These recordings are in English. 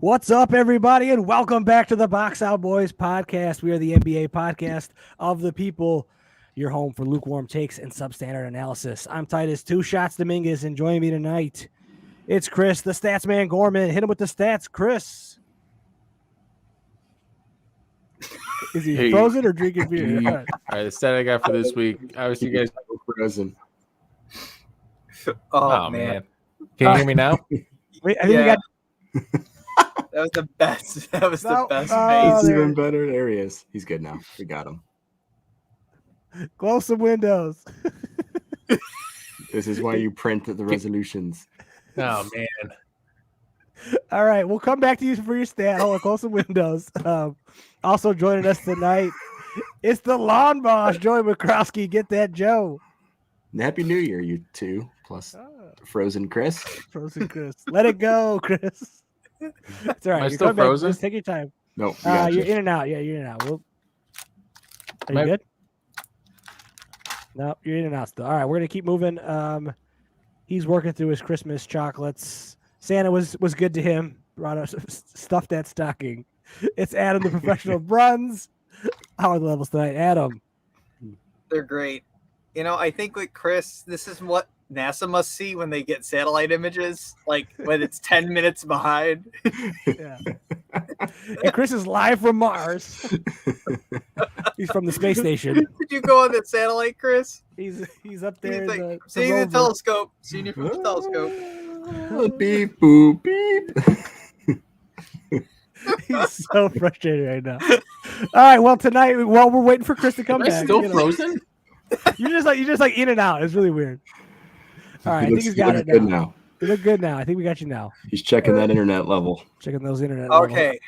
What's up, everybody, and welcome back to the Box Out Boys podcast. We are the NBA podcast of the people, your home for lukewarm takes and substandard analysis. I'm Titus Two Shots Dominguez, and joining me tonight, it's Chris, the stats man Gorman. Hit him with the stats, Chris. Is he frozen or drinking beer? All right, the stat I got for this week. Obviously, you guys frozen. Oh man. Can you hear me now? Wait, I think we got. That was the best. That was the best He's face. even better. There he is. He's good now. We got him. Close some windows. This is why you print the resolutions. Oh man. All right, we'll come back to you for your stat. Hold on, close some windows. Also joining us tonight, it's the lawn boss, Joey McCroskey. Get that, Joe. Happy New Year, you two. Plus Frozen Chris. Frozen Chris. Let it go, Chris. It's all right. Am I You're still frozen? Just take your time. No, you're in and out. Yeah, you're in and out. Are you good? No, you're in and out still. All right, we're gonna keep moving. He's working through his Christmas chocolates. Santa was good to him. Brought us stuffed that stocking. It's Adam, the professional Bruns. How are the levels tonight, Adam? They're great. You know, I think with Chris, this is what NASA must see when they get satellite images, like when it's 10 minutes behind. Yeah. And Chris is live from Mars. He's from the space station. Did you go on that satellite, Chris? He's up there. Seeing the telescope. Seeing you from the telescope. Beep, boop, beep. He's so frustrated right now. All right, well tonight, while we're waiting for Chris to come back, Still frozen? You're just like in and out. It's really weird. All right, I think he's got it now. You look good now. I think we got you now. He's checking that internet level. Checking those internet. Okay.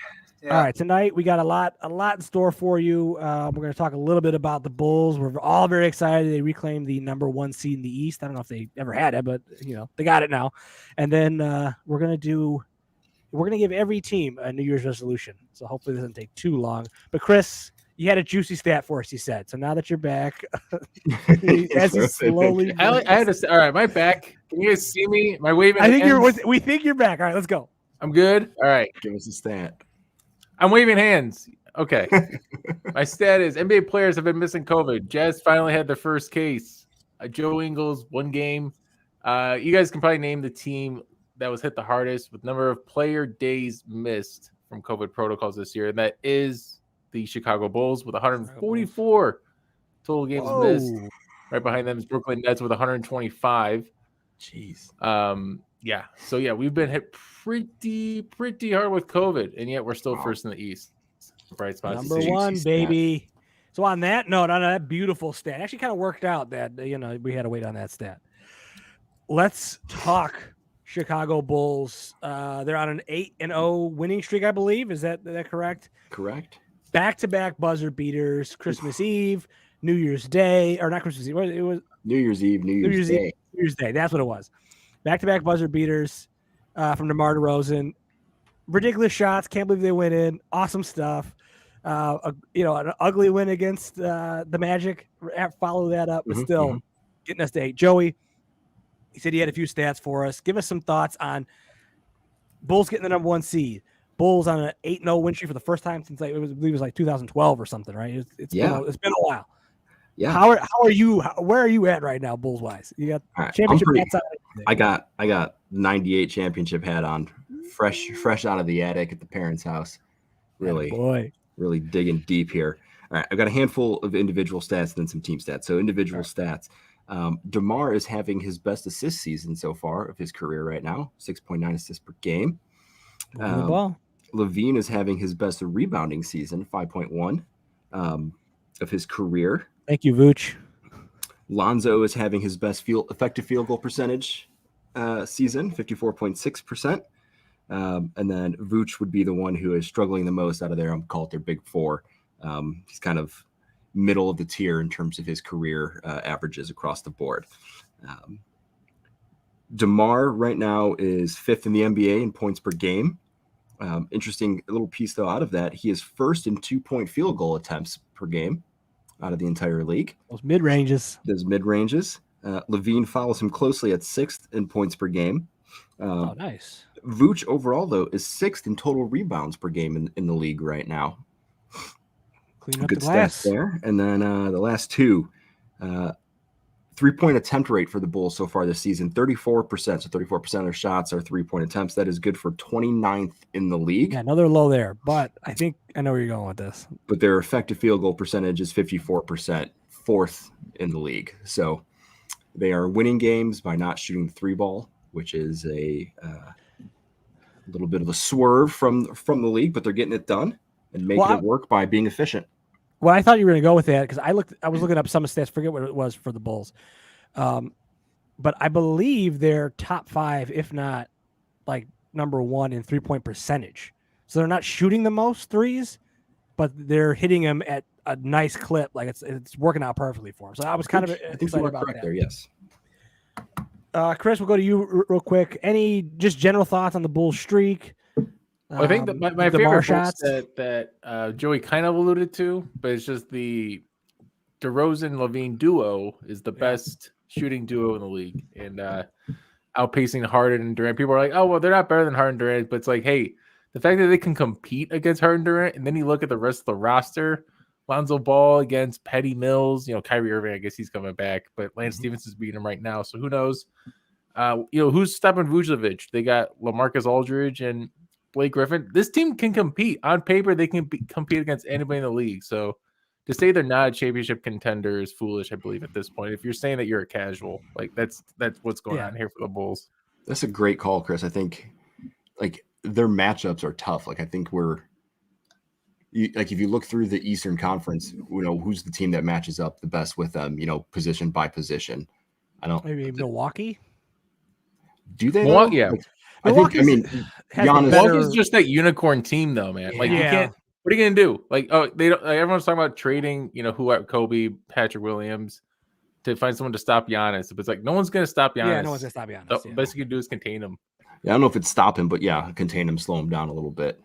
Yeah. All right, tonight we got a lot in store for you. We're going to talk a little bit about the Bulls. We're all very excited. They reclaimed the number 1 seed in the East. I don't know if they ever had it, but they got it now. And then we're going to give every team a New Year's resolution. So hopefully it doesn't take too long. But Chris, you had a juicy stat for us, you said. So now that you're back, as he slowly. I had to. All right, my back. Can you guys see me? My waving. We think you're back. All right, let's go. I'm good. All right. Give us a stat. I'm waving hands. Okay. My stat is NBA players have been missing COVID. Jazz finally had their first case. Joe Ingles, 1 game. You guys can probably name the team that was hit the hardest with number of player days missed from COVID protocols this year, and that is the Chicago Bulls with 144 total games missed. Right behind them is Brooklyn Nets with 125. Jeez. Yeah. So yeah, we've been hit pretty hard with COVID, and yet we're still first in the East. Bright spots. Number 1, baby. So on that note, on that beautiful stat, actually kind of worked out that we had to wait on that stat. Let's talk Chicago Bulls. They're on an 8-0 winning streak, I believe. Is that correct? Correct. Back-to-back buzzer beaters, Christmas Eve, New Year's Day, or not Christmas Eve. It was New Year's Eve, New Year's Day. New Year's Day. That's what it was. Back-to-back buzzer beaters from DeMar DeRozan. Ridiculous shots. Can't believe they went in. Awesome stuff. An ugly win against the Magic. Follow that up, but still getting us to 8. Joey, he said he had a few stats for us. Give us some thoughts on Bulls getting the number 1 seed. Bulls on an 8-0 win streak for the first time since I believe it was like 2012 or something, right? It's been a while. Yeah. How are you? Where are you at right now, Bulls wise? You got championship hats on. I got 98 championship hat on, fresh out of the attic at the parents' house. Really digging deep here. All right, I've got a handful of individual stats and then some team stats. So individual stats. DeMar is having his best assist season so far of his career right now, 6.9 assists per game. Levine is having his best rebounding season, 5.1 of his career. Thank you, Vooch. Lonzo is having his best effective field goal percentage season, 54.6%. And then Vooch would be the one who is struggling the most out of there. I'm called their big 4. He's kind of middle of the tier in terms of his career averages across the board. DeMar right now is 5th in the NBA in points per game. Interesting little piece, though, out of that. He is first in 2-point field goal attempts per game out of the entire league. Those mid-ranges. Levine follows him closely at 6th in points per game. Nice. Vooch overall, though, is 6th in total rebounds per game in the league right now. Clean up Good the glass stats there. And then the last two, 3-point attempt rate for the Bulls so far this season, 34%. So 34% of their shots are 3-point attempts. That is good for 29th in the league. Yeah, another low there, but I think I know where you're going with this. But their effective field goal percentage is 54%, 4th in the league. So they are winning games by not shooting the 3-ball, which is a little bit of a swerve from the league, but they're getting it done and making it work by being efficient. Well, I thought you were going to go with that because I was looking up some stats, forget what it was for the Bulls. But I believe they're top 5, if not like number 1 in 3-point percentage. So they're not shooting the most threes, but they're hitting them at a nice clip. Like it's working out perfectly for them. So I was kind of excited about that. There, yes. Chris, we'll go to you real quick. Any just general thoughts on the Bulls streak? I think that my favorite shots that Joey kind of alluded to, but it's just the DeRozan-Levine duo is the best shooting duo in the league, and outpacing Harden and Durant. People are like, "Oh, well, they're not better than Harden and Durant," but it's like, hey, the fact that they can compete against Harden and Durant, and then you look at the rest of the roster, Lonzo Ball against Patty Mills, Kyrie Irving, I guess he's coming back, but Lance Stevenson's beating him right now, so who knows? Who's stopping Vucevic? They got LaMarcus Aldridge and Blake Griffin. This team can compete. On paper, they can compete against anybody in the league. So to say they're not a championship contender is foolish, I believe, at this point. If you're saying that you're a casual, like that's what's going on here for the Bulls. That's a great call, Chris. I think like their matchups are tough. Like I think if you look through the Eastern Conference, who's the team that matches up the best with them, position by position. Maybe Milwaukee. Do they? Milwaukee, yeah. Milwaukee's just that unicorn team, though, man. Like you can't. What are you gonna do? Like, they don't. Like, everyone's talking about trading, Kobe, Patrick Williams, to find someone to stop Giannis. But it's like no one's gonna stop Giannis. Yeah, no one's gonna stop Giannis. The best you can do is contain him. Yeah, I don't know if it's stop him, but contain him, slow him down a little bit.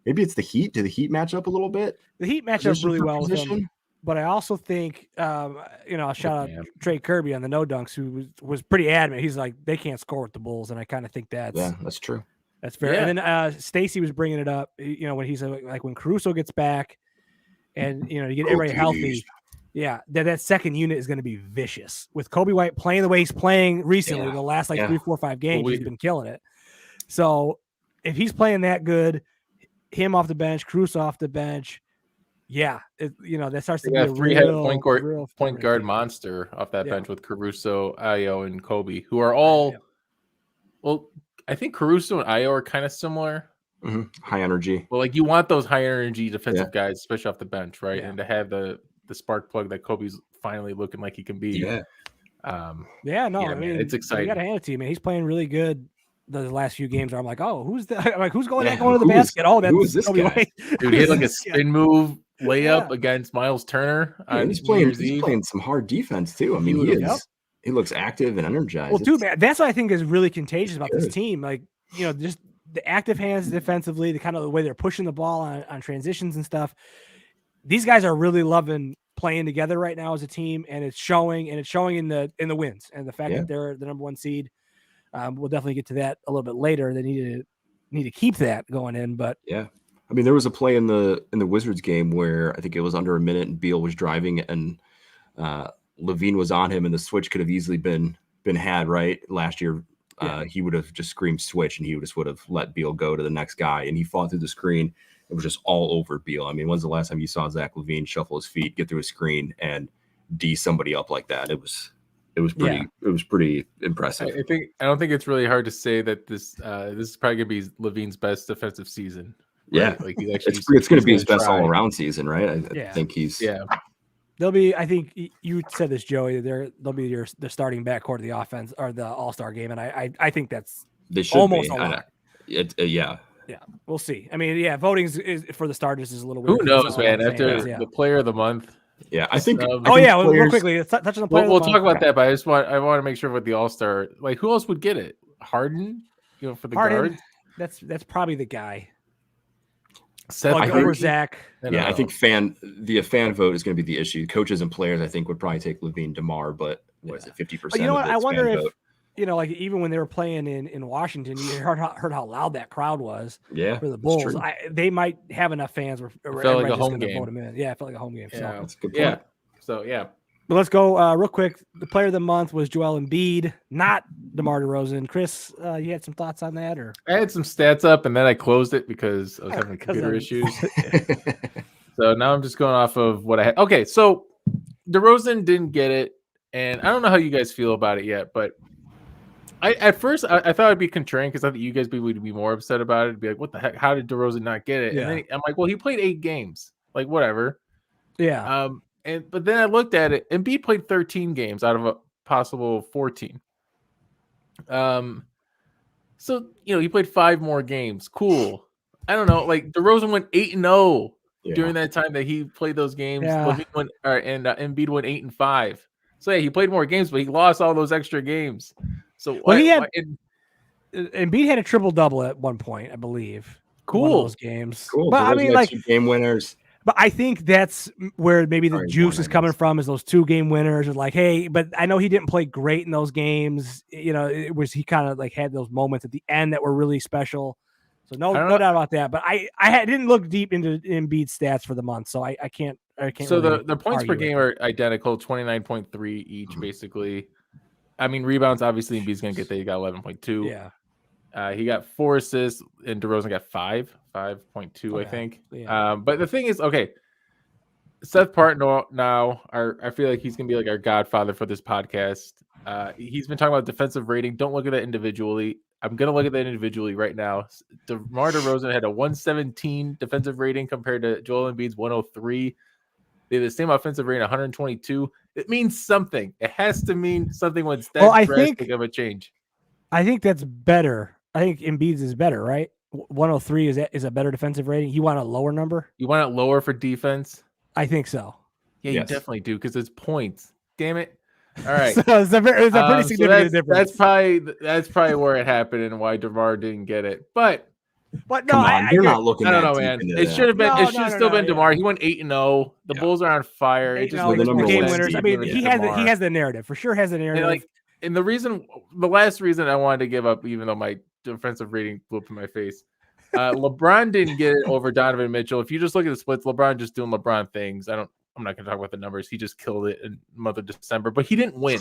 Maybe it's the Heat. Do the Heat match up a little bit? The Heat match up really well with them. But I also think, I'll shout out Trey Kirby on the No Dunks, who was pretty adamant. He's like, they can't score with the Bulls, and I kind of think that's true. That's fair. Yeah. And then Stacey was bringing it up, when he's like when Caruso gets back, and you get everybody healthy. Yeah, that second unit is going to be vicious with Kobe White playing the way he's playing recently. The last 3, 4, 5 games, he's been killing it. So if he's playing that good, him off the bench, Caruso off the bench. Yeah, that starts to be a three-headed point guard monster off that bench with Caruso, Ayo, and Kobe, who are all well. I think Caruso and Ayo are kind of similar. Mm-hmm. High energy. Well, like you want those high energy defensive guys, especially off the bench, right? Yeah. And to have the spark plug that Kobe's finally looking like he can be. Yeah. I mean, it's exciting. You got to hand it to you, man. He's playing really good. The last few games, I'm like, oh, who's who's going to the basket? That's this guy. Dude, he had like a spin move layup against Miles Turner. He's playing some hard defense too. I mean, he looks active and energized. Well, too bad. That's what I think is really contagious about this team. Like, just the active hands defensively, the kind of the way they're pushing the ball on transitions and stuff. These guys are really loving playing together right now as a team, and it's showing in the wins and the fact that they're the number 1 seed. We'll definitely get to that a little bit later. They need to keep that going in, but I mean, there was a play in the Wizards game where I think it was under a minute and Beal was driving and Levine was on him, and the switch could have easily been had right last year. He would have just screamed switch, and he would have let Beal go to the next guy, and he fought through the screen. It was just all over Beal. I mean, when's the last time you saw Zach LaVine shuffle his feet, get through a screen, and D somebody up like that? It was pretty impressive. I don't think it's really hard to say that this is probably gonna be Levine's best defensive season. Right? Yeah, like he's actually it's going to be his best all around season, right? I think he's They'll be. I think you said this, Joey. They'll be the starting backcourt of the offense or the All-Star game, and I think that's almost a lot. Yeah, we'll see. I mean, voting is for the starters is a little weird. Who knows, man? After the Player of the Month. Yeah, I think. Real quickly, touch on the player. We'll talk about that, but I want to make sure with the All-Star, like who else would get it? Harden, for the guard. That's probably the guy. Over Zach. I think fan vote is going to be the issue. Coaches and players, I think, would probably take Levine DeMar, but what is it, 50%? You know what? I wonder if like even when they were playing in Washington, you heard how loud that crowd was. Yeah, For the Bulls, true. they might have enough fans where felt like everybody's a just home going to vote game. them in. Yeah, it felt like a home game. Yeah, So. That's a good point. Yeah. So yeah. But let's go real quick. The player of the month was Joel Embiid, not DeMar DeRozan. Chris, you had some thoughts on that, or I had some stats up and then I closed it because I was having computer issues. So now I'm just going off of what I had. Okay, so DeRozan didn't get it, and I don't know how you guys feel about it yet, but at first I thought it'd be contrarian because I thought you guys would be more upset about it. It'd be like, what the heck? How did DeRozan not get it? Yeah. And then I'm like, well, he played 8 games. Like, whatever. yeah, But then I looked at it, and Embiid played 13 games out of a possible 14. So he played 5 more games. Cool. I don't know. Like DeRozan went 8-0 during that time that he played those games. Yeah. Embiid went 8-5. So yeah, he played more games, but he lost all those extra games. So Embiid had a triple double at one point, I believe. Cool. One of those games. Cool. But I mean, like 2 game winners. But I think that's where maybe the Sorry, juice one, is coming from, is those 2 game winners. And like, hey, but I know he didn't play great in those games. It was, he kind of like had those moments at the end that were really special. So no doubt about that. But I didn't look deep into Embiid's stats for the month, so I can't. So really the points per game are identical, 29.3 each, basically. I mean, rebounds, obviously, Embiid's going to get there. He got 11.2. Yeah. He got 4 assists, and DeRozan got 5.2, I think. Yeah. But the thing is, okay, Seth Partnow now, I feel like he's going to be like our godfather for this podcast. He's been talking about defensive rating. Don't look at that individually. I'm going to look at that individually right now. DeMar DeRozan had a 117 defensive rating compared to Joel Embiid's 103. They had the same offensive rating, 122. It means something. It has to mean something when it's that drastic of a change. I think that's better. I think Embiid's is better, right? 103 is a better defensive rating. You want a lower number? You want it lower for defense? I think so. Yeah, you definitely do, because it's points. Damn it. All right. So it's a pretty significant difference. That's probably where it happened and why DeMar didn't get it. But no, come on, you're not looking at it. Man. It should have been. It should have still been DeMar. He went 8-0. The Bulls are on fire. It just the game winners. I mean, he has the narrative for sure. Has the narrative. And the last reason I wanted to give up, even though my defensive rating blew up in my face, LeBron didn't get it over Donovan Mitchell. If you just look at the splits, LeBron just doing LeBron things. I'm not going to talk about the numbers. He just killed it in the month of December, but he didn't win.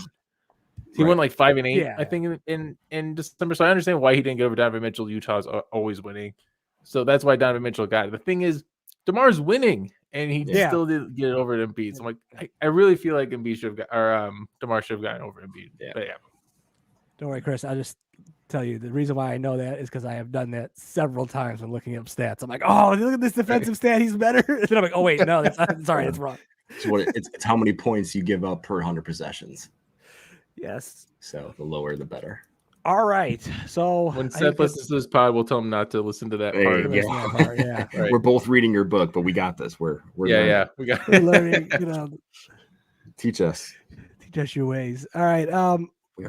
He won like 5 and 8, I think, in December. So I understand why he didn't get over Donovan Mitchell. Utah's always winning, so that's why Donovan Mitchell got it. The thing is, DeMar's winning, and he still didn't get it over Embiid. So I'm like, I really feel like Embiid should have got, or DeMar should have gotten over Embiid. Yeah. But yeah. Don't worry, Chris. I'll just tell you the reason why I know that is because I have done that several times when looking up stats. I'm like, oh, look at this defensive stat. He's better. And then I'm like, oh wait, no, that's sorry, it's wrong. It's how many points you give up per 100 possessions. Yes. So the lower, the better. All right. So when Seth listens to this pod, we'll tell him not to listen to that part. Yeah. Right. We're both reading your book, but we got this. We're learning. We got we're learning. Teach us your ways. All right.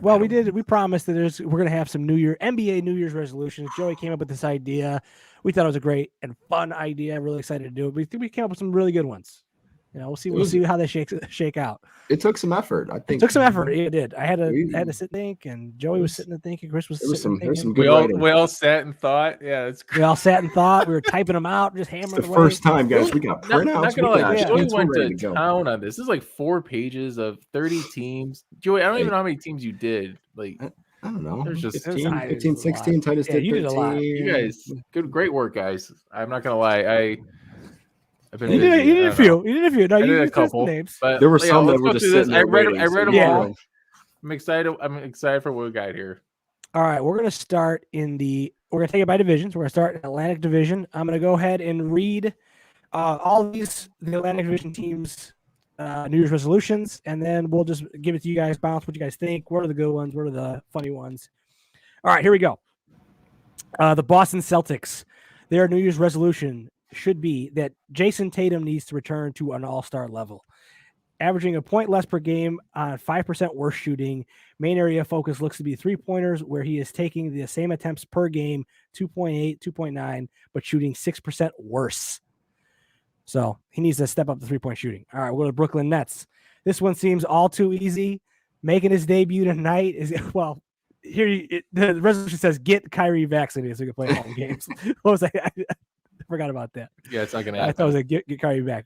Well, we promised that we're gonna have some NBA New Year's resolutions. Joey came up with this idea. We thought it was a great and fun idea. I'm really excited to do it. We think we came up with some really good ones. We'll see how they shake out. It took some effort. I think it took some effort. It did. I had to sit and think, and Joey was sitting and thinking. Chris was sitting and thinking. We all sat and thought. Yeah, that's great. We all sat and thought. We were typing them out, just hammering. It's the first time, guys. We got printouts. Not gonna lie, Joey went to town on this. This is like 4 pages of 30 teams. Joey, I don't even know how many teams you did. Like, I don't know. There's just 15, 16. Titus did 13. You did a lot. You guys, great work, guys. I'm not gonna lie. I've been you did a few. No, I you did a couple. But there were some that were just sitting there. I read them all. I'm excited for what we got here. All right, we're gonna start we're gonna take it by divisions. We're gonna start in Atlantic Division. I'm gonna go ahead and read all the Atlantic Division teams' New Year's resolutions, and then we'll just give it to you guys. Bounce what you guys think. What are the good ones? What are the funny ones? All right, here we go. The Boston Celtics. Their New Year's resolution should be that Jason Tatum needs to return to an all-star level. Averaging a point less per game on 5% worse shooting. Main area of focus looks to be 3-pointers, where he is taking the same attempts per game, 2.8, 2.9, but shooting 6% worse. So he needs to step up the 3-point shooting. All right, we'll go to Brooklyn Nets. This one seems all too easy. Making his debut tonight is, well, the resolution says get Kyrie vaccinated so he can play home games. What was I forgot about that. Yeah, it's not going to happen. I thought it was like get Kyrie back.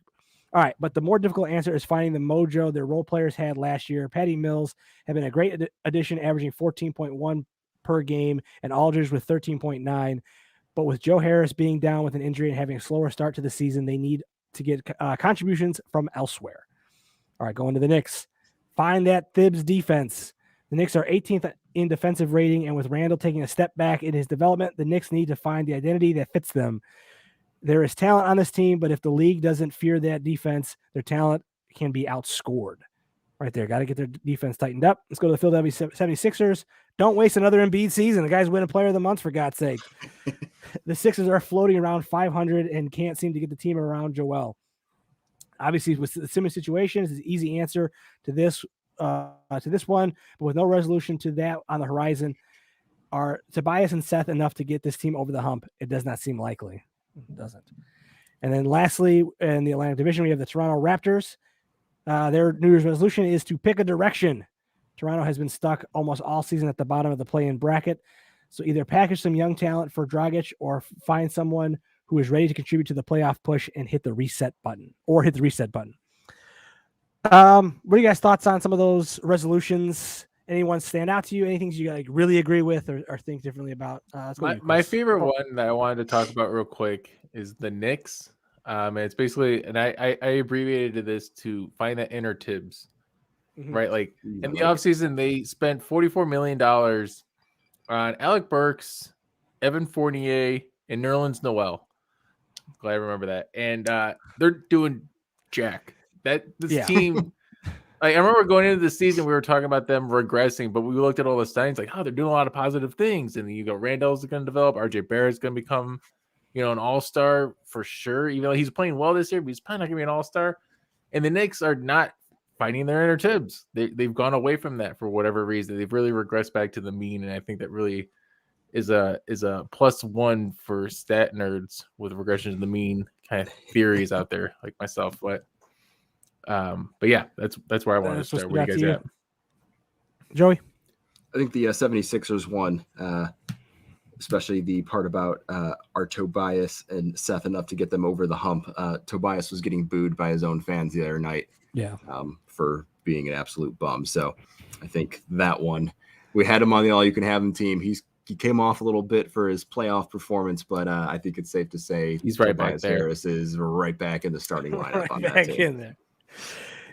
All right, but the more difficult answer is finding the mojo their role players had last year. Patty Mills have been a great addition, averaging 14.1 per game, and Aldridge with 13.9. But with Joe Harris being down with an injury and having a slower start to the season, they need to get contributions from elsewhere. All right, going to the Knicks. Find that Thibs defense. The Knicks are 18th in defensive rating, and with Randall taking a step back in his development, the Knicks need to find the identity that fits them. There is talent on this team, but if the league doesn't fear that defense, their talent can be outscored. Right there. Got to get their defense tightened up. Let's go to the Philadelphia 76ers. Don't waste another Embiid season. The guy's winning player of the month, for God's sake. The Sixers are floating around 500 and can't seem to get the team around Joel. Obviously, with the Simmons situation, it's an easy answer to this one, but with no resolution to that on the horizon, are Tobias and Seth enough to get this team over the hump? It does not seem likely. It doesn't. And then lastly, in the Atlantic Division, we have the Toronto Raptors. Their New Year's resolution is to pick a direction. Toronto has been stuck almost all season at the bottom of the play-in bracket. So either package some young talent for Dragic or find someone who is ready to contribute to the playoff push and hit the reset button. What are you guys' thoughts on some of those resolutions? Anyone stand out to you? Anything you like really agree with or think differently about? My favorite one that I wanted to talk about real quick is the Knicks. And it's basically, and I abbreviated this to find that inner Tibbs, right? Like in the offseason, they spent $44 million on Alec Burks, Evan Fournier, and Nerlens Noel. Glad I remember that. And they're doing jack. This team. Like, I remember going into the season, we were talking about them regressing, but we looked at all the signs like, oh, they're doing a lot of positive things. And then you go, Randall's going to develop. RJ Barrett's going to become, an all-star for sure. Even though he's playing well this year, but he's probably not going to be an all-star. And the Knicks are not finding their inner Tibbs. They've gone away from that for whatever reason. They've really regressed back to the mean, and I think that really is a +1 for stat nerds with regression to the mean kind of theories out there, like myself. But yeah, that's where I want to start. Where you guys at? Joey? I think the 76ers won, especially the part about are Tobias and Seth enough to get them over the hump. Tobias was getting booed by his own fans the other night for being an absolute bum. So I think that one, we had him on the all-you-can-have-him team. He came off a little bit for his playoff performance, but I think it's safe to say he's right Tobias back there. Harris is right back in the starting lineup right on back that team. In there.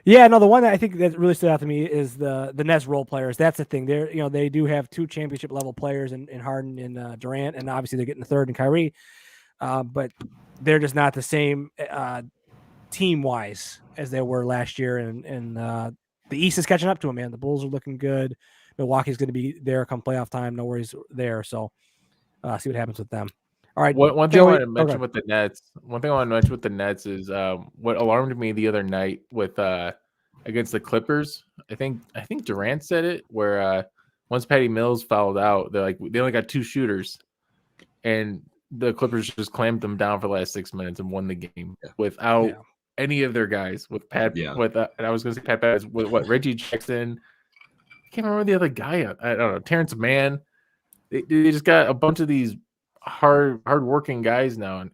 Yeah, no, the one that I think that really stood out to me is the Nets role players. That's the thing. They do have 2 championship level players in Harden and Durant, and obviously they're getting the third in Kyrie. But they're just not the same team wise as they were last year. And the East is catching up to them, man. The Bulls are looking good. Milwaukee's going to be there come playoff time. No worries there. So see what happens with them. All right. One thing I want to mention with the Nets. One thing I want to mention with the Nets is what alarmed me the other night with against the Clippers. I think Durant said it where once Patty Mills fouled out, they only got 2 shooters, and the Clippers just clamped them down for the last 6 minutes and won the game without any of their guys. With Pat, and I was going to say Pat Bev, with Reggie Jackson. I can't remember the other guy. I don't know, Terrence Mann. They just got a bunch of these hard working guys now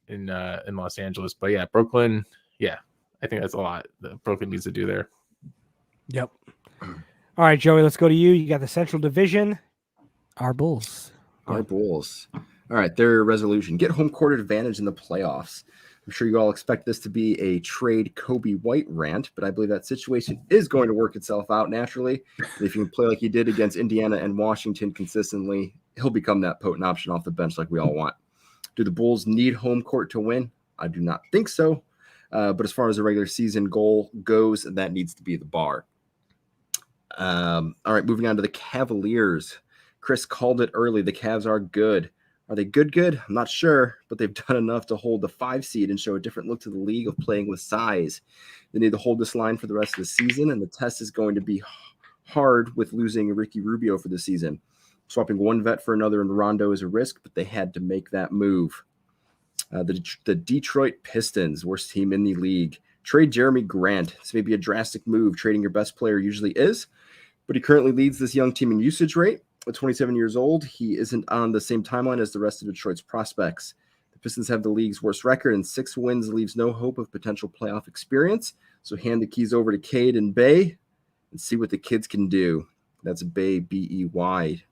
in Los Angeles. But yeah, Brooklyn, I think that's a lot that Brooklyn needs to do there. Yep. All right, Joey, let's go to you. You got the Central Division. Our Bulls. All right, their resolution: get home court advantage in the playoffs. I'm sure you all expect this to be a trade Kobe White rant, but I believe that situation is going to work itself out naturally. And if you can play like he did against Indiana and Washington consistently, he'll become that potent option off the bench like we all want. Do the Bulls need home court to win? I do not think so. But as far as the regular season goal goes, that needs to be the bar. All right, moving on to the Cavaliers. Chris called it early. The Cavs are good. Are they good? I'm not sure, but they've done enough to hold the 5 seed and show a different look to the league of playing with size. They need to hold this line for the rest of the season, and the test is going to be hard with losing Ricky Rubio for the season. Swapping one vet for another in Rondo is a risk, but they had to make that move. The Detroit Pistons, worst team in the league. Trade Jeremy Grant. This may be a drastic move. Trading your best player usually is, but he currently leads this young team in usage rate. At 27 years old, he isn't on the same timeline as the rest of Detroit's prospects. The Pistons have the league's worst record, and 6 wins leaves no hope of potential playoff experience. So hand the keys over to Cade and Bay and see what the kids can do. That's Bay, B-E-Y.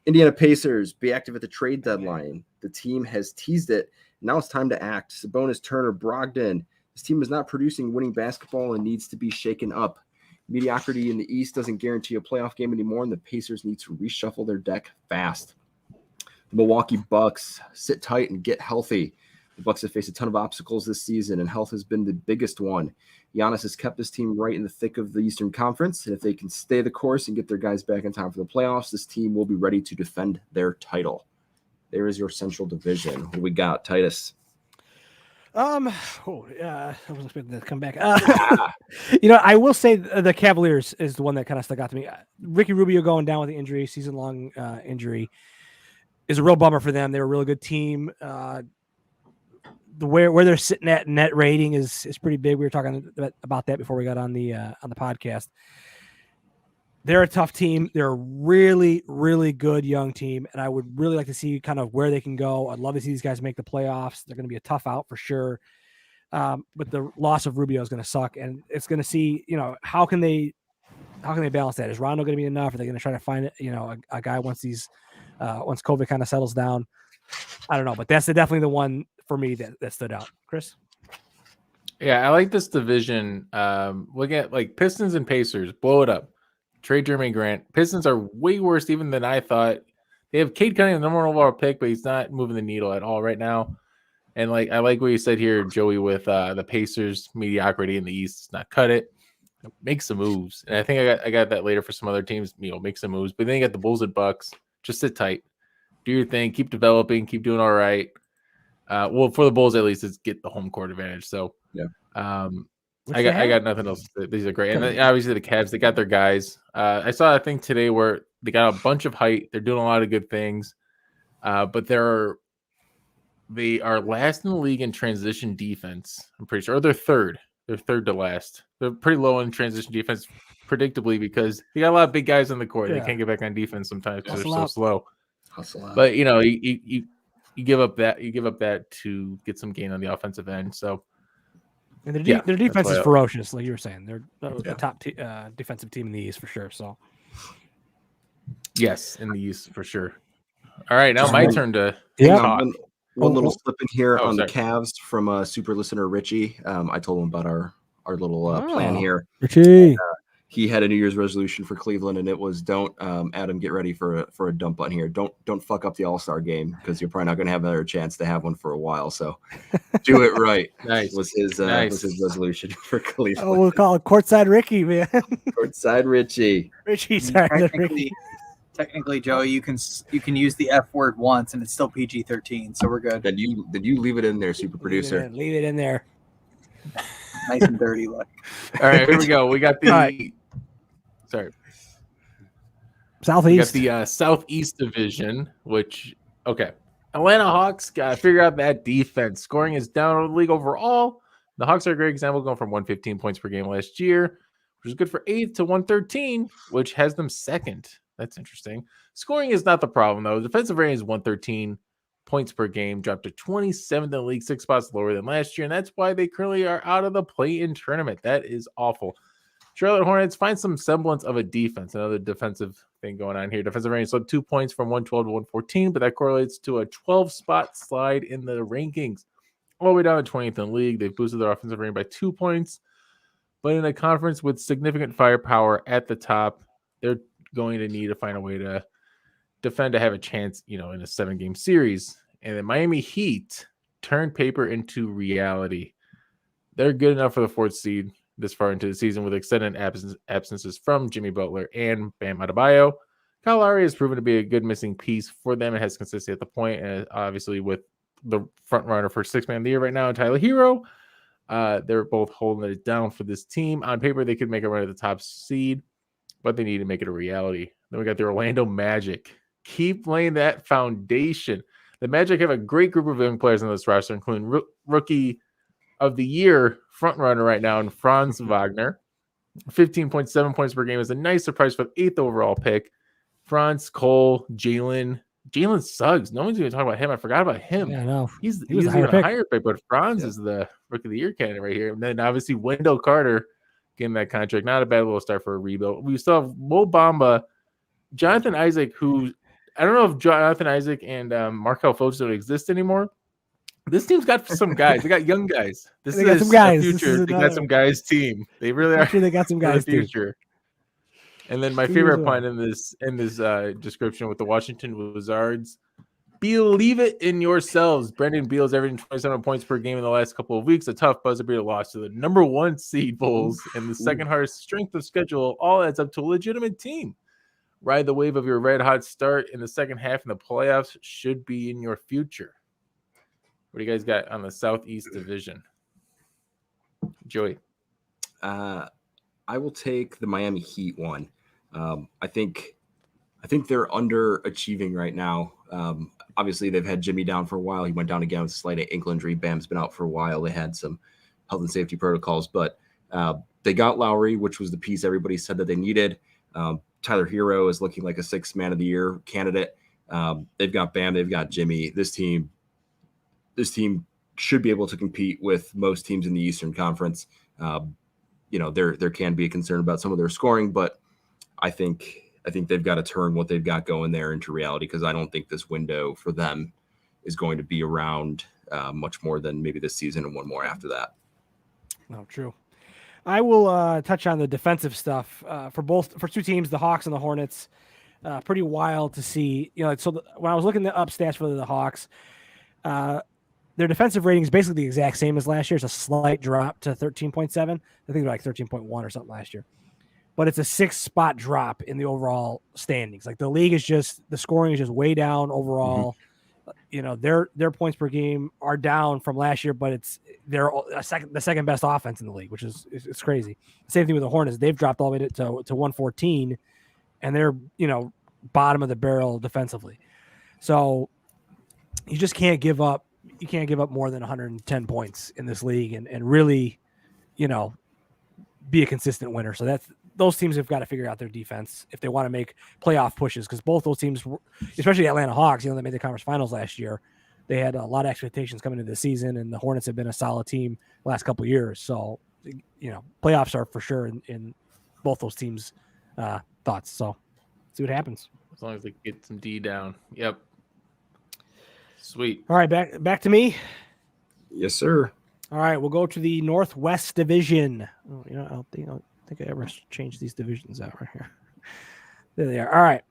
Indiana Pacers, be active at the trade deadline. The team has teased it. Now it's time to act. Sabonis, Turner, Brogdon. This team is not producing winning basketball and needs to be shaken up. Mediocrity in the East doesn't guarantee a playoff game anymore, and the Pacers need to reshuffle their deck fast. The Milwaukee Bucks, sit tight and get healthy. The Bucks have faced a ton of obstacles this season, and health has been the biggest one. Giannis has kept this team right in the thick of the Eastern Conference, and if they can stay the course and get their guys back in time for the playoffs, this team will be ready to defend their title. There is your Central Division. What we got, Titus? I was expecting to come back. I will say the Cavaliers is the one that kind of stuck out to me. Ricky Rubio going down with the injury, season-long injury, is a real bummer for them. They're a really good team. Where they're sitting at net rating is pretty big. We were talking about that before we got on the podcast. They're a tough team. They're a really, really good young team, and I would really like to see kind of where they can go. I'd love to see these guys make the playoffs. They're going to be a tough out for sure. But the loss of Rubio is going to suck, and it's going to see, how can they balance that? Is Rondo going to be enough? Are they going to try to find a guy once COVID kind of settles down? I don't know, but that's definitely the one for me that stood out. Chris? Yeah, I like this division. Look at like Pistons and Pacers, blow it up. Trade Jeremy Grant. Pistons are way worse even than I thought. They have Cade Cunningham, the number 1 overall pick, but he's not moving the needle at all right now. And I like what you said here, Joey, with the Pacers mediocrity in the East. It's not cut it. Make some moves. And I think I got that later for some other teams. Make some moves. But then you got the Bulls and Bucks. Just sit tight. Do your thing. Keep developing. Keep doing all right. Well, for the Bulls at least, it's get the home court advantage. So yeah. I got nothing else to say. These are great. And then, obviously the Cavs, they got their guys. I saw a thing today where they got a bunch of height. They're doing a lot of good things. But they are last in the league in transition defense. I'm pretty sure. Or they're third. They're third to last. They're pretty low in transition defense, predictably, because they got a lot of big guys on the court. Yeah. They can't get back on defense sometimes because they're so slow. Hustle out. But you give up that to get some gain on the offensive end. So. And their defense is ferocious, like you were saying. They're the top defensive team in the East for sure. So, yes, in the East for sure. All right, now my turn to talk. One little slip in here on the Cavs from super listener Richie. I told him about our little plan here. Richie. He had a New Year's resolution for Cleveland, and it was don't Adam, get ready for a dump button here. Don't fuck up the All-Star game because you're probably not going to have another chance to have one for a while. So do it right. Nice. Was his resolution for Cleveland. Oh, we'll call it Courtside Ricky, man. Courtside Richie. Richie, sorry. Technically, Joe, you can use the F word once, and it's still PG-13, so we're good. Did you leave it in there, super producer? Leave it in there. Nice and dirty look. All right, here we go. We got the Southeast. We got the Southeast Division, which Atlanta Hawks got to figure out that defense. Scoring is down in the league overall. The Hawks are a great example, going from 115 points per game last year, which is good for 8th, to 113, which has them second. That's interesting. Scoring is not the problem, though. Defensive rating is 113 points per game, dropped to 27th in the league, 6 spots lower than last year, and that's why they currently are out of the play-in tournament. That is awful. Charlotte Hornets find some semblance of a defense, another defensive thing going on here. Defensive rating slipped 2 points from 112 to 114, but that correlates to a 12-spot slide in the rankings. All the way down to 20th in the league. They've boosted their offensive rating by 2 points, but in a conference with significant firepower at the top, they're going to need to find a way to defend to have a chance, in a 7-game series. And the Miami Heat turned paper into reality. They're good enough for the 4th seed this far into the season with extended absences from Jimmy Butler and Bam Adebayo. Kyle Lowry has proven to be a good missing piece for them. It has consistency at the point, and obviously with the front runner for 6th man of the year right now, Tyler Hero, they're both holding it down for this team. On paper, they could make a run at the top seed, but they need to make it a reality. Then we got the Orlando Magic. Keep laying that foundation. The Magic have a great group of young players on this roster, including rookie of the year frontrunner right now in Franz Wagner. 15.7 points per game is a nice surprise for the 8th overall pick. Franz, Cole, Jalen. Jalen Suggs. No one's even talking about him. I forgot about him. Yeah, I know. He's He was a higher pick, but Franz is the Rookie of the Year candidate right here. And then obviously Wendell Carter getting that contract. Not a bad little start for a rebuild. We still have Mo Bamba, Jonathan Isaac, who I don't know if Jonathan Isaac and Markelle Fultz don't exist anymore. This team's got some guys. They got young guys. They got some guys. The future. They got some guys team. They really are. They got some guys. The future. And then my favorite point in this description with the Washington Wizards: believe it in yourselves. Brendan Beal's averaging 27 points per game in the last couple of weeks. A tough buzzer beater loss to the number 1 seed Bulls and the second hardest strength of schedule. All adds up to a legitimate team. Ride the wave of your red hot start in the second half, and the playoffs should be in your future. What do you guys got on the Southeast Division? Joey. I will take the Miami Heat one. I think they're underachieving right now. Obviously, they've had Jimmy down for a while. He went down again with a slight ankle injury. Bam's been out for a while. They had some health and safety protocols, but they got Lowry, which was the piece everybody said that they needed. Tyler Hero is looking like a 6th man of the year candidate. They've got Bam. They've got Jimmy. This team should be able to compete with most teams in the Eastern Conference. There can be a concern about some of their scoring, but I think they've got to turn what they've got going there into reality, because I don't think this window for them is going to be around much more than maybe this season and one more after that. No, true. I will touch on the defensive stuff for two teams, the Hawks and the Hornets. Pretty wild to see. When I was looking up stats for the Hawks, their defensive rating is basically the exact same as last year. It's a slight drop to 13.7. I think they're like 13.1 or something last year. But it's a 6-spot drop in the overall standings. Like the league is the scoring is just way down overall. Mm-hmm. Their points per game are down from last year, but they're the second best offense in the league, which is it's crazy. Same thing with the Hornets. They've dropped all the way to 114, and they're bottom of the barrel defensively. So you just can't give up. You can't give up more than 110 points in this league and really, be a consistent winner. So those teams have got to figure out their defense if they want to make playoff pushes, because both those teams, especially the Atlanta Hawks, they made the conference finals last year. They had a lot of expectations coming into the season, and the Hornets have been a solid team the last couple of years. So, playoffs are for sure in both those teams' thoughts. So, see what happens. As long as they get some D down. Yep. Sweet. All right, back to me. Yes, sir. All right, we'll go to the Northwest Division. Oh, I don't think I ever changed these divisions out right here. There they are. All right,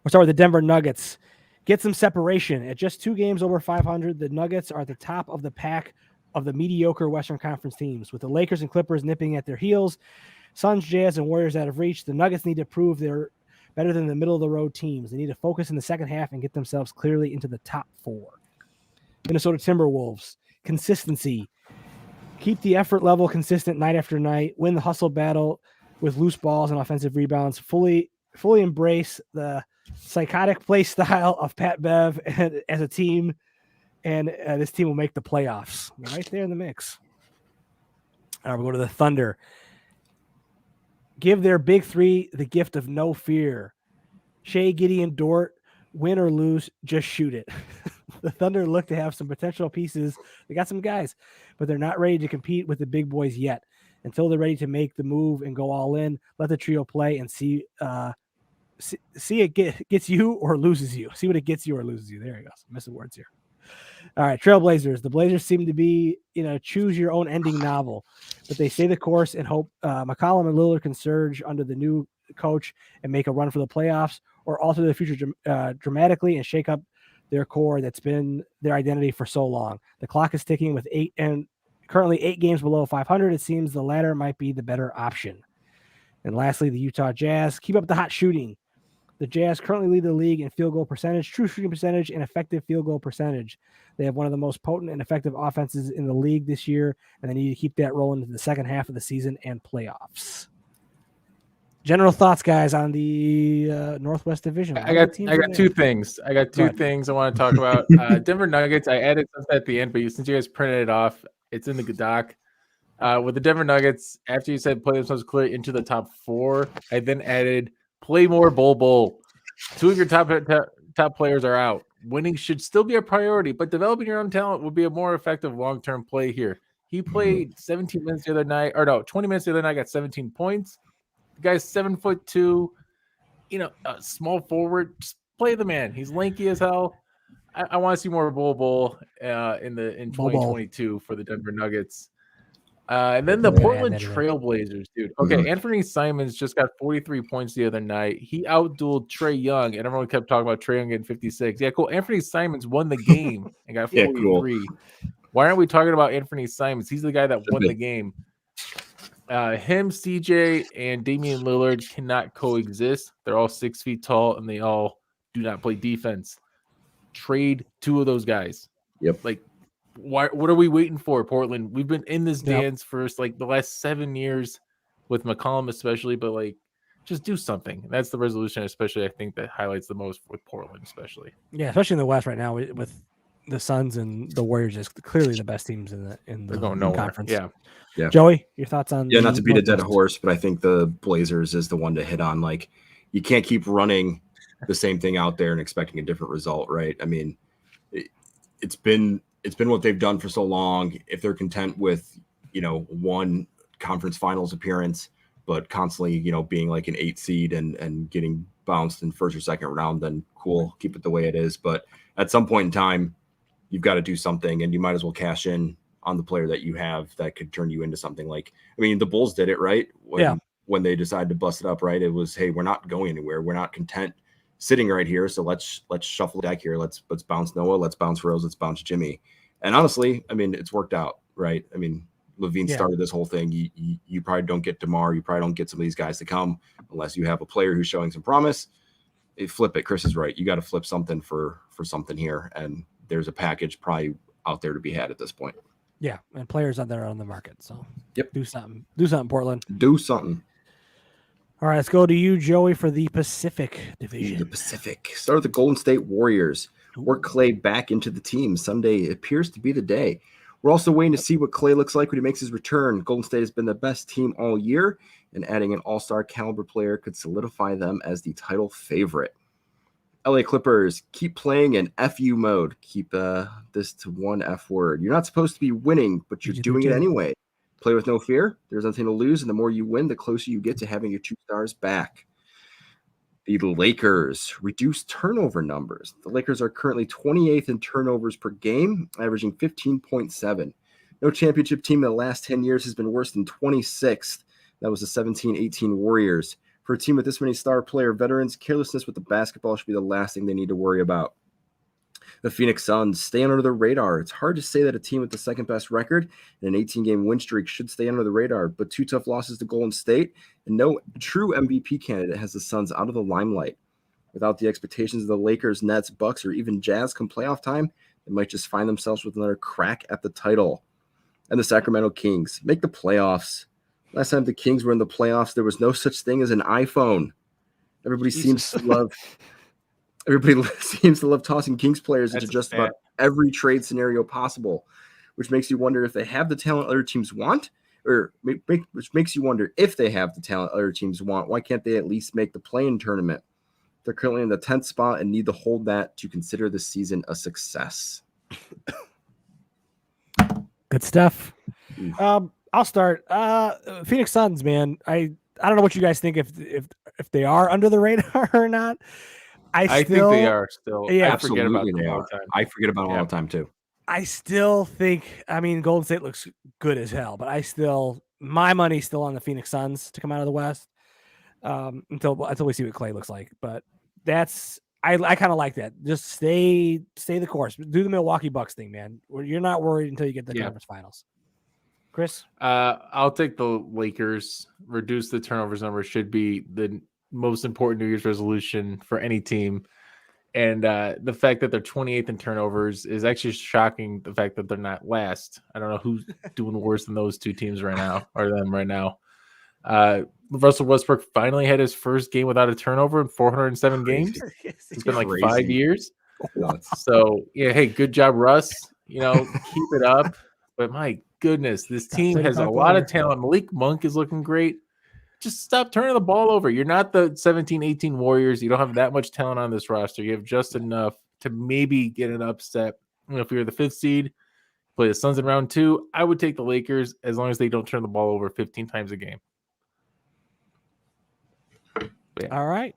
we'll start with the Denver Nuggets. Get some separation. At just 2 games over 500, the Nuggets are at the top of the pack of the mediocre Western Conference teams, with the Lakers and Clippers nipping at their heels. Suns, Jazz, and Warriors out of reach. The Nuggets need to prove they're better than the middle-of-the-road teams. They need to focus in the second half and get themselves clearly into the top 4. Minnesota Timberwolves, consistency. Keep the effort level consistent night after night. Win the hustle battle with loose balls and offensive rebounds. Fully embrace the psychotic play style of Pat Bev as a team, and this team will make the playoffs. Right there in the mix. All right, we'll go to the Thunder. Give their big 3 the gift of no fear. Shea, Gideon, Dort, win or lose, just shoot it. The Thunder look to have some potential pieces. They got some guys, but they're not ready to compete with the big boys yet. Until they're ready to make the move and go all in, let the trio play and see it gets you or loses you. See what it gets you or loses you. There you go. I'm missing words here. All right, Trailblazers. The Blazers seem to be choose your own ending novel, but they stay the course and hope McCollum and Lillard can surge under the new coach and make a run for the playoffs, or alter the future dramatically and shake up their core that's been their identity for so long. The clock is ticking with currently 8 games below 500. It seems the latter might be the better option. And lastly, the Utah Jazz. Keep up the hot shooting. The Jazz currently lead the league in field goal percentage, true shooting percentage, and effective field goal percentage. They have one of the most potent and effective offenses in the league this year, and they need to keep that rolling into the second half of the season and playoffs. General thoughts, guys, on the Northwest Division. I got 2 things. I got 2 things I want to talk about. Denver Nuggets. I added something at the end, but since you guys printed it off, it's in the doc. With the Denver Nuggets, after you said play themselves clear into the top 4, I then added play more Bol. 2 of your top players are out. Winning should still be a priority, but developing your own talent would be a more effective long-term play here. He played 17 minutes the other night, 20 minutes the other night, got 17 points. The guy's 7'2", a small forward. Just play the man. He's lanky as hell. I want to see more Bol in 2022 for the Denver Nuggets. And then the Portland Trailblazers, dude. Okay, Anthony Simons just got 43 points the other night. He outdueled Trae Young, and everyone kept talking about Trae Young getting 56. Yeah, cool. Anthony Simons won the game and got 43. Cool. Why aren't we talking about Anthony Simons? He's the guy that won the game. Him, CJ, and Damian Lillard cannot coexist. They're all 6 feet tall, and they all do not play defense. Trade 2 of those guys. Yep. Like, what are we waiting for, Portland? We've been in this dance for like the last 7 years with McCollum especially, but like just do something. That's the resolution, especially I think that highlights the most with Portland, especially. Yeah, especially in the West right now with the Suns and the Warriors is clearly the best teams in the conference. Yeah. Joey, your thoughts on not to beat a dead horse, but I think the Blazers is the one to hit on. Like, you can't keep running the same thing out there and expecting a different result, right? I mean, it's been what they've done for so long. If they're content with, one conference finals appearance, but constantly, being like an 8 seed and getting bounced in first or second round, then cool, keep it the way it is. But at some point in time, you've got to do something, and you might as well cash in on the player that you have that could turn you into something. Like, I mean, the Bulls did it, right? When they decided to bust it up, right? It was, hey, we're not going anywhere. We're not content sitting right here. So let's shuffle the deck here. Let's bounce Noah. Let's bounce Rose. Let's bounce Jimmy. And honestly, I mean, it's worked out, right? I mean, Levine started this whole thing. You probably don't get DeMar. You probably don't get some of these guys to come unless you have a player who's showing some promise. Flip it. Chris is right. You got to flip something for something here. And there's a package probably out there to be had at this point. Yeah, and players out there on the market. So do something. Portland. Do something. All right, let's go to you, Joey, for the Pacific Division. The Pacific. Start with the Golden State Warriors. Work Clay back into the team. Sunday appears to be the day. We're also waiting to see what Clay looks like when he makes his return. Golden State has been the best team all year, and adding an all-star caliber player could solidify them as the title favorite. LA Clippers, keep playing in FU mode. Keep this to one F word. You're not supposed to be winning, but you're doing it anyway. Play with no fear. There's nothing to lose, and the more you win, the closer you get to having your 2 stars back. The Lakers, reduce turnover numbers. The Lakers are currently 28th in turnovers per game, averaging 15.7. No championship team in the last 10 years has been worse than 26th. That was the 17-18 Warriors. For a team with this many star player veterans, carelessness with the basketball should be the last thing they need to worry about. The Phoenix Suns stay under the radar. It's hard to say that a team with the second best record and an 18-game win streak should stay under the radar, but 2 tough losses to Golden State and no true MVP candidate has the Suns out of the limelight. Without the expectations of the Lakers, Nets, Bucks, or even Jazz come playoff time, they might just find themselves with another crack at the title. And the Sacramento Kings make the playoffs. Last time the Kings were in the playoffs, there was no such thing as an iPhone. Everybody seems to love tossing Kings players into just about every trade scenario possible, which makes you wonder if they have the talent other teams want, which makes you wonder if they have the talent other teams want. Why can't they at least make the play-in tournament? They're currently in the 10th spot and need to hold that to consider this season a success. Good stuff. I'll start. Phoenix Suns, man. I don't know what you guys think if they are under the radar or not. I think they are still. Yeah, absolutely they are. I forget about them all the time too. I still think. I mean, Golden State looks good as hell, but my money's still on the Phoenix Suns to come out of the West until we see what Clay looks like. But I kind of like that. Just stay the course. Do the Milwaukee Bucks thing, man. You're not worried until you get the conference finals. Chris? I'll take the Lakers. Reduce the turnovers number should be the most important New Year's resolution for any team. And the fact that they're 28th in turnovers is actually shocking. The fact that they're not last. I don't know who's doing worse than those 2 teams right now, or them right now. Russell Westbrook finally had his first game without a turnover in 407 games. It's been like 5 years. So, yeah, hey, good job, Russ. Keep it up. but my goodness, this team has a lot of talent. Malik Monk is looking great. Just stop turning the ball over. You're not the 17-18 Warriors. You don't have that much talent on this roster. You have just enough to maybe get an upset. If you're the 5th seed, play the Suns in round 2, I would take the Lakers as long as they don't turn the ball over 15 times a game. Yeah. All right.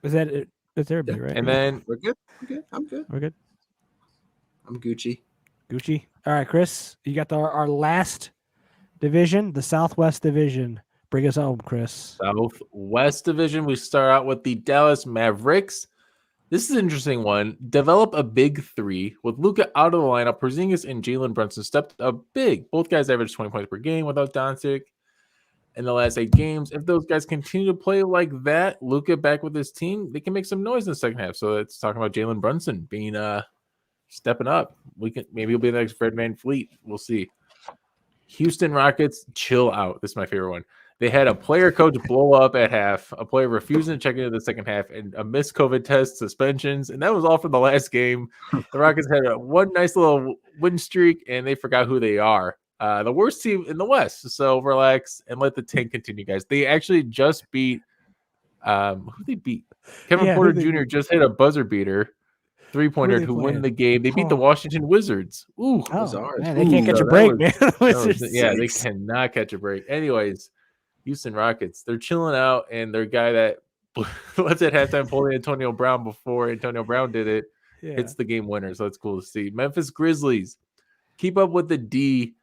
Is that it? That's everybody, right? And then we're good. I'm good. We're good. I'm Gucci. All right, Chris, you got our last division, the Southwest Division. Bring us home, Chris. Southwest Division. We start out with the Dallas Mavericks. This is an interesting one. Develop a big 3 with Luka out of the lineup. Porzingis and Jalen Brunson stepped up big. Both guys averaged 20 points per game without Doncic in the last 8 games. If those guys continue to play like that, Luka back with his team, they can make some noise in the second half. So it's talking about Jalen Brunson being stepping up. Maybe he'll be the next Fred VanVleet. We'll see. Houston Rockets, chill out. This is my favorite one. They had a player coach blow up at half, a player refusing to check into the second half, and a missed COVID test, suspensions, and that was all from the last game. The Rockets had one nice little win streak, and they forgot who they are. The worst team in the West. So relax and let the tank continue, guys. They actually just beat who they beat? Kevin Porter Jr. just hit a buzzer beater, 3-pointer to win the game. They beat the Washington Wizards. Ooh, man, they can't catch a break, man. They cannot catch a break. Anyways, Houston Rockets, they're chilling out, and their guy that left at halftime pulling Antonio Brown before Antonio Brown did it. It's the game winner, so it's cool to see. Memphis Grizzlies, keep up with the D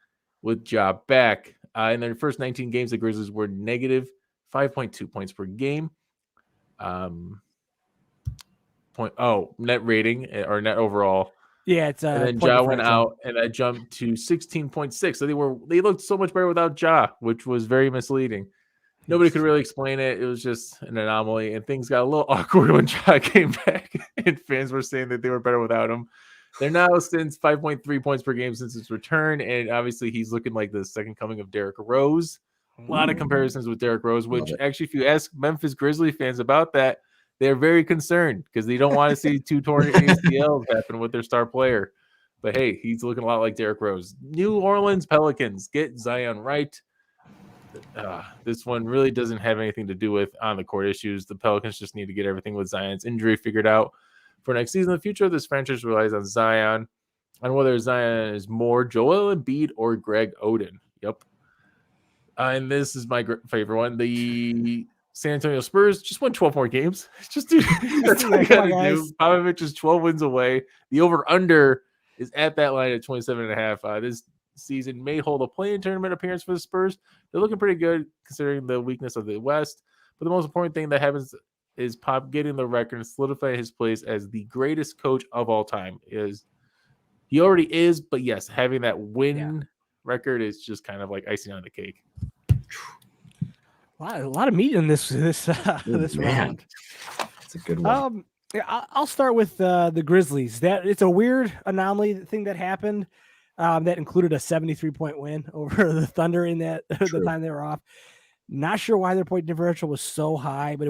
with Ja back. In their first 19 games, the Grizzlies were negative 5.2 points per game. Net rating or net overall. Yeah, it's and then Ja went out, and that jumped to 16.6. So they looked so much better without Ja, which was very misleading. Nobody could really explain it. It was just an anomaly, and things got a little awkward when Ja came back, and fans were saying that they were better without him. They're now since 5.3 points per game since his return, and obviously he's looking like the second coming of Derrick Rose. A lot of comparisons with Derrick Rose, which actually, if you ask Memphis Grizzly fans about that, they're very concerned because they don't want to see 2 torn ACLs happen with their star player. But hey, he's looking a lot like Derrick Rose. New Orleans Pelicans, get Zion right. This one really doesn't have anything to do with on-the-court issues. The Pelicans just need to get everything with Zion's injury figured out for next season. The future of this franchise relies on Zion, on whether Zion is more Joel Embiid or Greg Oden. Yep. And this is my favorite one. The San Antonio Spurs just won 12 more games. Just do that's what you got to do. Popovich is 12 wins away. The over-under is at that line at 27.5. This season may hold a play-in tournament appearance for the Spurs. They're looking pretty good considering the weakness of the West. But the most important thing that happens is Pop getting the record and solidifying his place as the greatest coach of all time. He already is, but yes, having that win record is just kind of like icing on the cake. A lot of meat in this round. That's a good one. I'll start with the Grizzlies. That it's a weird anomaly thing that happened. That included a 73-point win over the Thunder in that the time they were off. Not sure why their point differential was so high, but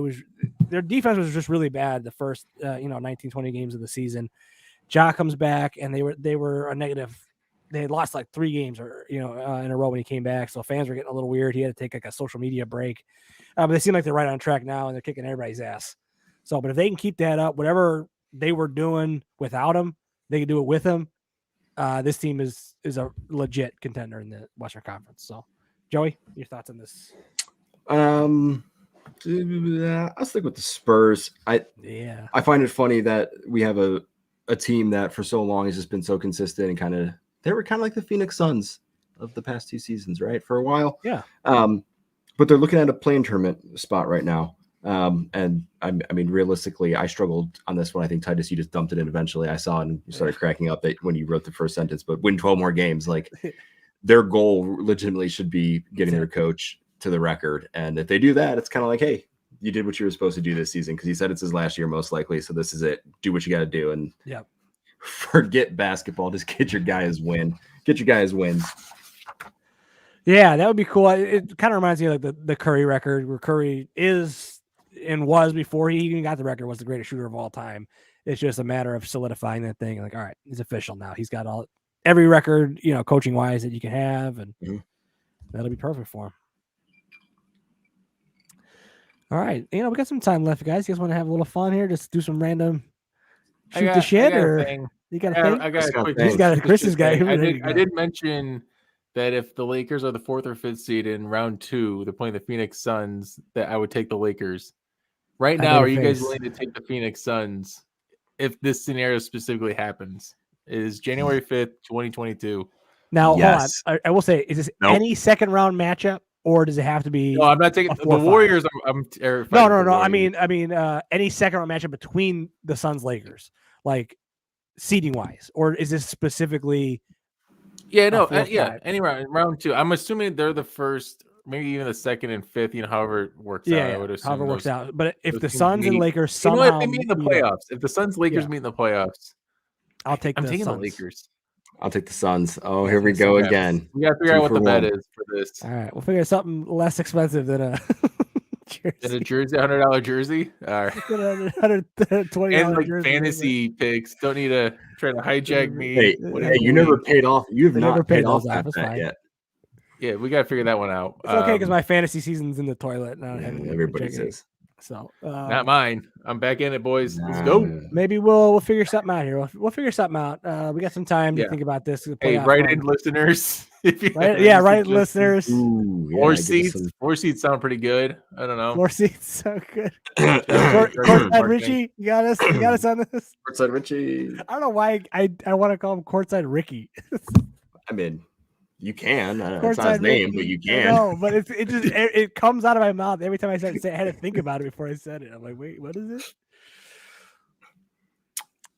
their defense was just really bad the first 19, 20 games of the season. Ja comes back, and they were a negative. They had lost like 3 games in a row when he came back. So fans were getting a little weird. He had to take like a social media break. But they seem like they're right on track now, and they're kicking everybody's ass. So, but if they can keep that up, whatever they were doing without him, they can do it with him. This team is a legit contender in the Western Conference. So, Joey, your thoughts on this? I'll stick with the Spurs. I find it funny that we have a team that for so long has just been so consistent and they were kind of like the Phoenix Suns of the past 2 seasons, right? For a while. Yeah. But they're looking at a play-in tournament spot right now. And I mean, realistically, I struggled on this one. I think, Titus, you just dumped it in eventually. I saw it and started cracking up that when you wrote the first sentence, but win 12 more games. Like their goal legitimately should be getting their coach to the record. And if they do that, it's kind of like, hey, you did what you were supposed to do this season because he said it's his last year most likely. So this is it. Do what you got to do. And forget basketball. Just get your guy his win. Get your guy his wins. Yeah, that would be cool. It kind of reminds me of like the Curry record, where Curry is and was before he even got the record was the greatest shooter of all time. It's just a matter of solidifying that thing. Like, all right, he's official now. He's got all every record, coaching wise that you can have, and that'll be perfect for him. All right, we got some time left, guys. You guys want to have a little fun here? Just do some random shoot the shit, or you got a thing? I got a quick. He's got Chris's guy. I did mention that if the Lakers are the 4th or 5th seed in round 2, they're playing the Phoenix Suns, that I would take the Lakers. Right now, are you guys willing to take the Phoenix Suns if this scenario specifically happens? It is January 5th, 2022. Now, hold on. I will say, is this any second round matchup, or does it have to be? No, I'm not taking the Warriors. I'm terrified. No. I mean, any second round matchup between the Suns Lakers, like seeding wise, or is this specifically? Yeah, no, any round 2. I'm assuming they're the first, maybe even the 2nd and 5th. However it works out. I would assume however it works out. But if the Suns and Lakers somehow, if they meet in the playoffs, if the Suns Lakers meet in the playoffs, I'm taking the Lakers. I'll take the Suns. Oh, here we go again. We gotta figure out what the bet is for this. All right, we'll figure something less expensive than a jersey. Than a jersey, $100 jersey. All right. $120 and like jersey, fantasy picks. Don't need to try to hijack me. Hey, you never paid off. You have not paid off that bet yet. Yeah, we gotta figure that one out. It's okay because my fantasy season's in the toilet now. Everybody's is. So not mine. I'm back in it, boys. Let's go. Maybe we'll figure something out here. We'll figure something out. We got some time to think about this. Hey, write in listeners. Write in listeners. Ooh, Four seats sound pretty good. I don't know. 4 seats sound good. Courtside Richie, you got us on this. Courtside Richie. I don't know why I want to call him Courtside Ricky. I mean, you can. It's not his name, but you can. No, but it comes out of my mouth every time I say it. I had to think about it before I said it. I'm like, wait, what is this?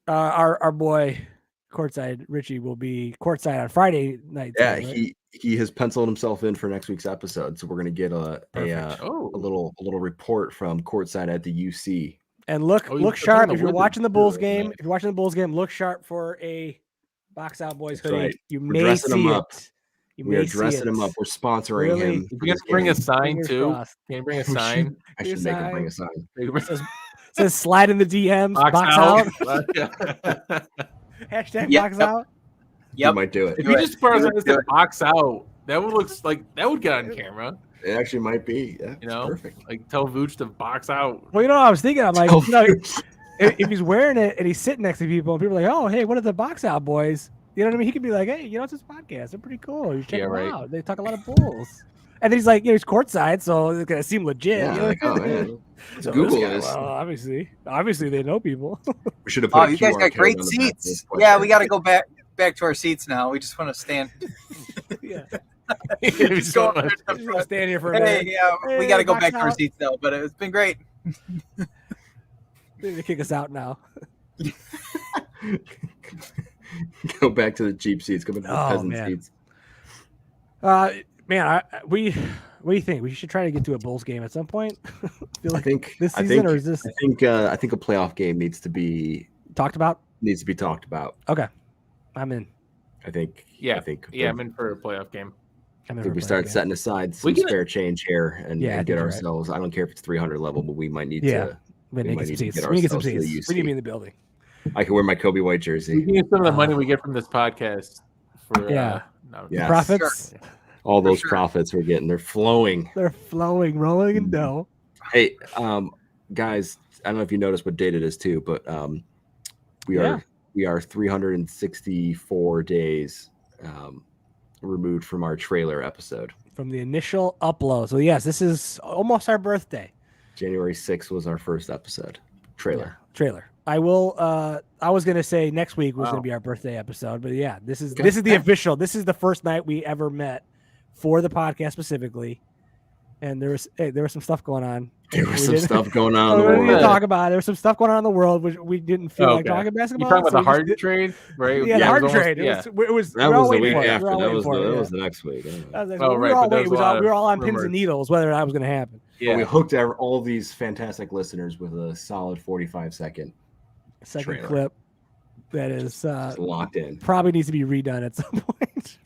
Our boy Courtside Richie will be courtside on Friday night. Yeah, right? he has penciled himself in for next week's episode, so we're gonna get a little report from courtside at the UC. And look sharp if you're watching the Bulls game. If you're watching the Bulls game, look sharp for a Box Out Boys hoodie. Right. You may see it. We are dressing him up. We're sponsoring him. We have to bring a sign too. Can you bring a sign? I should make him bring a sign. It says slide in the DMs. Box out. Hashtag box out. Yep. You might do it. If you just said box out, that would get on camera. It actually might be. Yeah, perfect. Like tell Vooch to box out. Well, I was thinking, I'm like, if he's wearing it and he's sitting next to people and people are like, oh, hey, what are the Box Out Boys? You know what I mean? He could be like, hey, it's this podcast. They're pretty cool. You check them out. They talk a lot of Bulls. And then he's like, he's courtside, so it's gonna seem legit. Yeah, like, oh man. So Google this. Well, obviously they know people. We should have put you guys got great seats. Yeah, we got to go back to our seats now. We just want to stand. Yeah. Just stand here for a minute. Yeah, we got to go back to our seats though. But it's been great. They kick us out now. Go back to the cheap seats. Go back to the peasant seats. What do you think? We should try to get to a Bulls game at some point. I think this season, or is this? I think a playoff game needs to be talked about. Okay, I'm in. I think. I'm in for a playoff game. I think we start setting aside some spare change here and get ourselves. Right. I don't care if it's 300 level, but we might need to. We need to get some seats. We need to be in the building. I can wear my Kobe White jersey. We need some of the money we get from this podcast for profits. Sure. All those profits we're getting, they're flowing. Rolling in dough. Hey, guys, I don't know if you noticed what date it is too, but we are 364 days removed from our trailer episode. From the initial upload. So yes, this is almost our birthday. January 6th was our first episode. Trailer. I was gonna say next week was gonna be our birthday episode, but yeah, this is the official. This is the first night we ever met for the podcast specifically, and there was some stuff going on. There was some stuff going on. We didn't talk about it. There was some stuff going on in the world which we didn't feel like talking basketball. You talking about the Harden trade, right? Yeah, the Harden trade. It was that was the week after. That was the next week. We were all on pins and needles whether that was going to happen. Yeah, well, we hooked all these fantastic listeners with a solid 45-second clip that is just locked in. Probably needs to be redone at some point.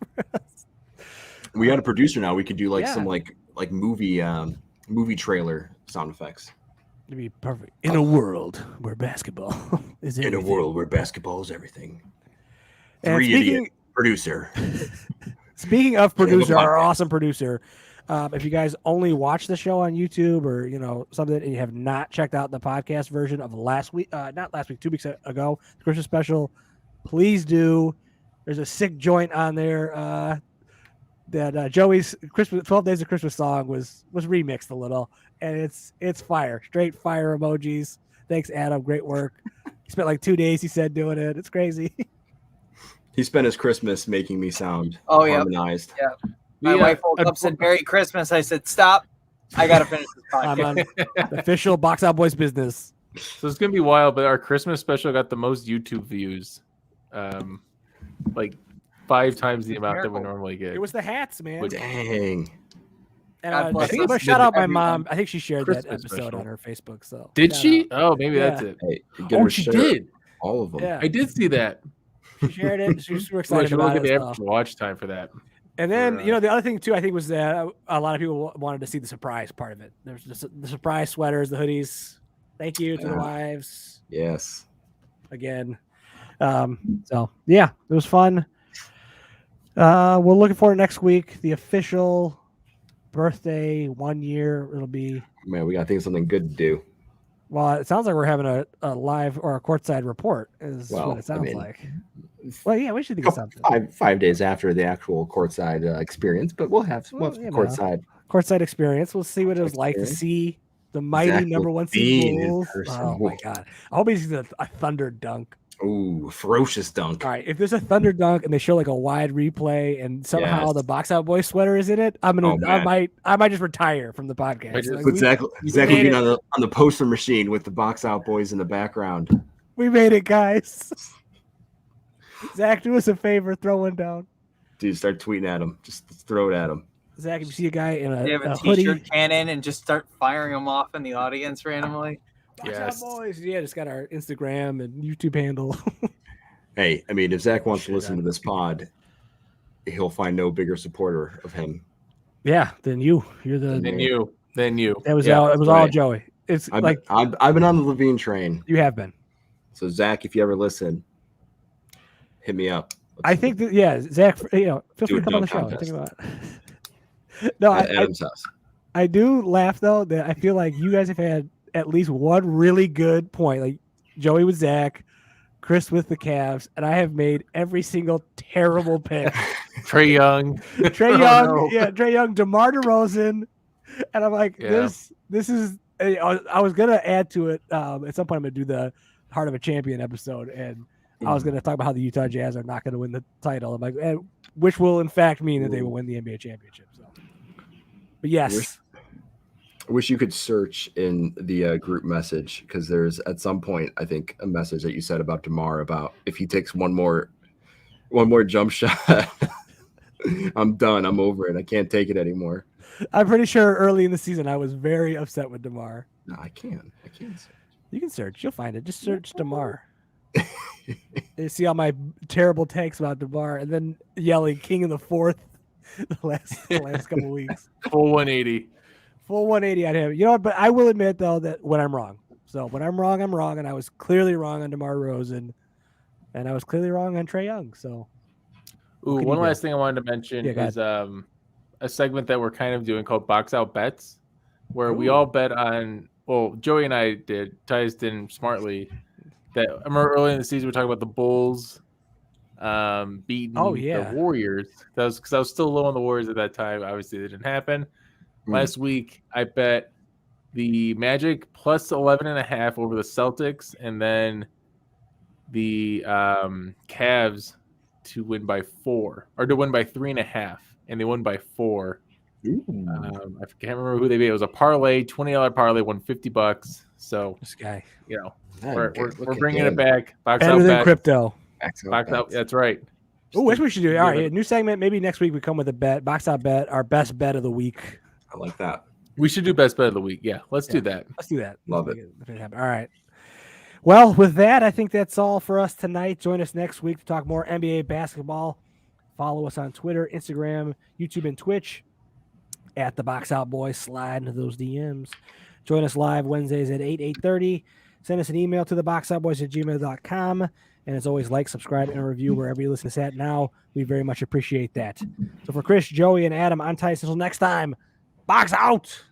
We got a producer now. We could do some movie trailer sound effects. It'd be perfect. In a world where basketball is everything. In a world where basketball is everything. And producer. Speaking of producer, our awesome producer, if you guys only watch the show on YouTube or something, and you have not checked out the podcast version of last week, not last week, 2 weeks ago, the Christmas special, please do. There's a sick joint on there that Joey's Christmas 12 Days of Christmas song was remixed a little, and it's fire, straight fire emojis. Thanks, Adam. Great work. He spent like 2 days, he said, doing it. It's crazy. He spent his Christmas making me sound harmonized. Yeah. My wife woke up and said, "Merry Christmas." I said, "Stop. I got to finish this podcast." I'm on the official Box Out Boys business. So it's going to be wild, but our Christmas special got the most YouTube views. Like 5 times the amount that we normally get. It was the hats, man. Dang. And I'm going to shout out my mom. I think she shared that episode on her Facebook. So did she? Oh, maybe that's it. Hey, she did. All of them. Yeah. I did see that. She shared it. She was super excited about it. Look at the average watch time for that. And then, the other thing, too, I think was that a lot of people wanted to see the surprise part of it. There's just the surprise sweaters, the hoodies. Thank you to the wives. Yes. Again. So, yeah, it was fun. We're looking forward to next week. The official birthday 1 year. It'll be. Man, we got to think of something good to do. Well, it sounds like we're having a live or a courtside report is what it sounds like. Well, yeah, we should think of something. 5 days after the actual courtside experience, but we'll have courtside experience. We'll see what it was like to see the mighty number 1 seed Bulls. Oh my god! I hope he's a thunder dunk. Ooh, ferocious dunk. All right, if there's a thunder dunk and they show like a wide replay and somehow the Box Out Boy sweater is in it, I might just retire from the podcast. Zach will be on the poster machine with the Box Out Boys in the background. We made it, guys. Zach, do us a favor, throw one down. Dude, start tweeting at him. Just throw it at him. Zach, if you see a guy in you have a hoodie, t-shirt cannon and just start firing them off in the audience randomly. Box Out Boys. Yeah, just got our Instagram and YouTube handle. Hey, I mean, if Zach wants to listen to this pod, he'll find no bigger supporter of him. Yeah, than you. You're the Then you. It was all Joey. It's I've been on the Levine train. You have been. So Zach, if you ever listen, hit me up. I think that Zach, feel free to come on the show. Think about it. No, Adam's house. I do laugh though that I feel like you guys have had at least one really good point. Like Joey with Zach, Chris with the Cavs, and I have made every single terrible pick. Trae Young, Trae Young, DeMar DeRozan, and I'm like, this is. I was gonna add to it at some point. I'm gonna do the Heart of a Champion episode, and I was gonna talk about how the Utah Jazz are not gonna win the title. I'm like, which will in fact mean that they will win the NBA championship. So, but yes. I wish you could search in the group message because there's at some point I think a message that you said about DeMar about if he takes one more jump shot, I'm done. I'm over it. I can't take it anymore. I'm pretty sure early in the season I was very upset with DeMar. No, I can't search. You can search. You'll find it. Just search DeMar. You see all my terrible takes about DeMar and then yelling "King of the Fourth" the last couple weeks. Full 180. Full 180 on him. You know what? But I will admit, though, that when I'm wrong. So when I'm wrong, I'm wrong. And I was clearly wrong on DeMar DeRozan. And I was clearly wrong on Trae Young. So, one last thing I wanted to mention is a segment that we're kind of doing called Box Out Bets, where we all bet on, well, Joey and I did, Tyus didn't smartly, that I remember early in the season we were talking about the Bulls beating the Warriors. That was because I was still low on the Warriors at that time. Obviously, it didn't happen. Last week, I bet the Magic plus 11.5 over the Celtics, and then the Cavs to win by 4, or to win by 3.5, and they won by 4. I can't remember who they beat. It was a parlay, $20 parlay, won $50. So this guy, we're bringing it back. Box better out than bet. crypto. Box out. That's right. Oh, what we should do. All right, a new segment. Maybe next week we come with a bet. Box out bet. Our best bet of the week. I like that. We should do best bet of the week. Yeah, let's do that. Let's do that. Love it. All right. Well, with that, I think that's all for us tonight. Join us next week to talk more NBA basketball. Follow us on Twitter, Instagram, YouTube, and Twitch at the Box Out Boys. Slide into those DMs. Join us live Wednesdays at 8:30. send us an email to theboxoutboys@gmail.com. And as always, like, subscribe, and review wherever you listen to this at now. We very much appreciate that. So for Chris, Joey, and Adam, I'm Tyson. Until next time, box out.